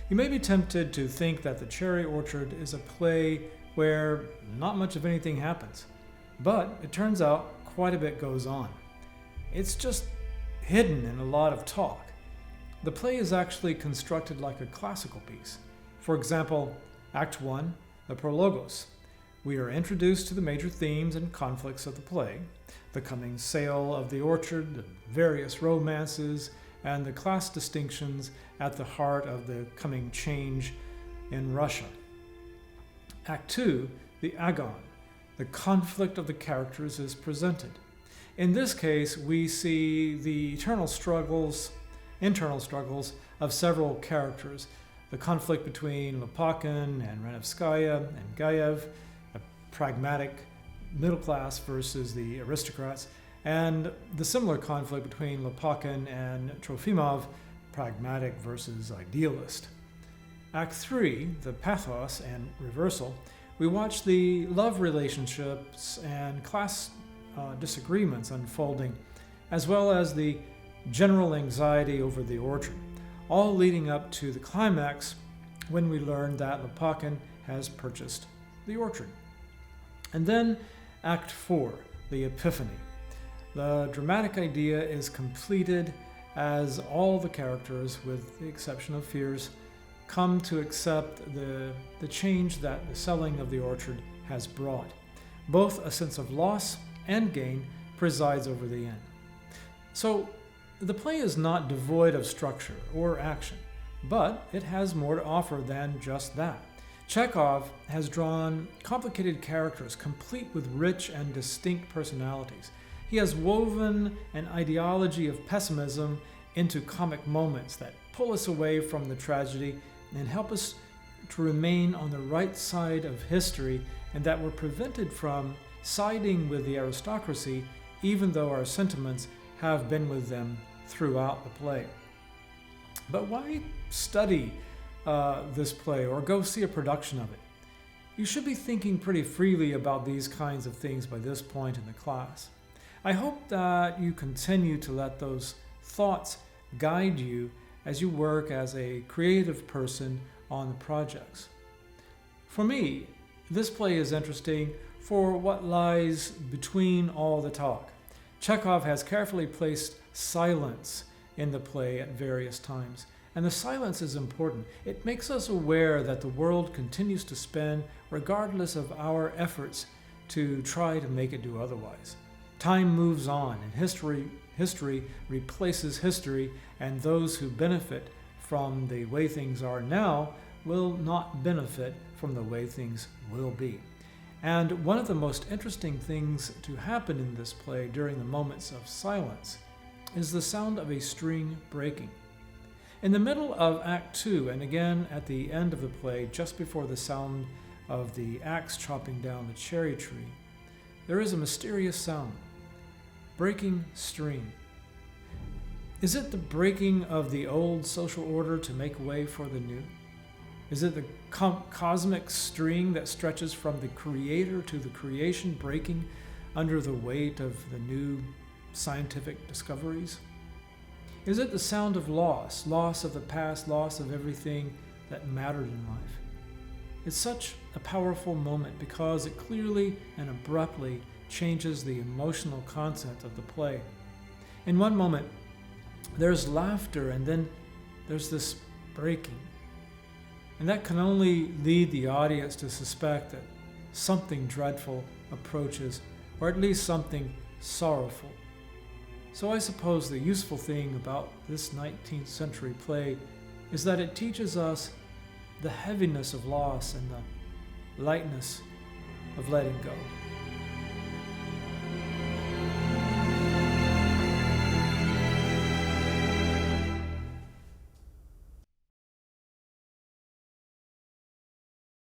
You may be tempted to think that The Cherry Orchard is a play where not much of anything happens, but it turns out quite a bit goes on. It's just hidden in a lot of talk. The play is actually constructed like a classical piece. For example, Act 1, the Prologos. We are introduced to the major themes and conflicts of the play, the coming sale of the orchard, the various romances, and the class distinctions at the heart of the coming change in Russia. Act 2, the Agon. The conflict of the characters is presented. In this case, we see the internal struggles of several characters, the conflict between Lopakhin and Renevskaya and Gayev, a pragmatic middle class versus the aristocrats, and the similar conflict between Lopakhin and Trofimov, pragmatic versus idealist. Act 3, the Pathos and Reversal, we watch the love relationships and class disagreements unfolding, as well as the general anxiety over the orchard, all leading up to the climax when we learn that Lopakhin has purchased the orchard. And then Act 4, the Epiphany. The dramatic idea is completed as all the characters, with the exception of Fiers, come to accept the change that the selling of the orchard has brought. Both a sense of loss and gain presides over the end. So the play is not devoid of structure or action, but it has more to offer than just that. Chekhov has drawn complicated characters complete with rich and distinct personalities. He has woven an ideology of pessimism into comic moments that pull us away from the tragedy and help us to remain on the right side of history, and that we're prevented from siding with the aristocracy, even though our sentiments have been with them throughout the play. But why study this play or go see a production of it? You should be thinking pretty freely about these kinds of things by this point in the class. I hope that you continue to let those thoughts guide you as you work as a creative person on the projects. For me, this play is interesting for what lies between all the talk. Chekhov has carefully placed silence in the play at various times, and the silence is important. It makes us aware that the world continues to spin regardless of our efforts to try to make it do otherwise. Time moves on, and history replaces history, and those who benefit from the way things are now will not benefit from the way things will be. And one of the most interesting things to happen in this play during the moments of silence is the sound of a string breaking. In the middle of Act 2, and again at the end of the play, just before the sound of the axe chopping down the cherry tree, there is a mysterious sound. Breaking string. Is it the breaking of the old social order to make way for the new? Is it the cosmic string that stretches from the creator to the creation breaking under the weight of the new scientific discoveries? Is it the sound of loss, loss of the past, loss of everything that mattered in life? It's such a powerful moment because it clearly and abruptly changes the emotional content of the play. In one moment, there's laughter, and then there's this breaking. And that can only lead the audience to suspect that something dreadful approaches, or at least something sorrowful. So I suppose the useful thing about this 19th century play is that it teaches us the heaviness of loss and the lightness of letting go.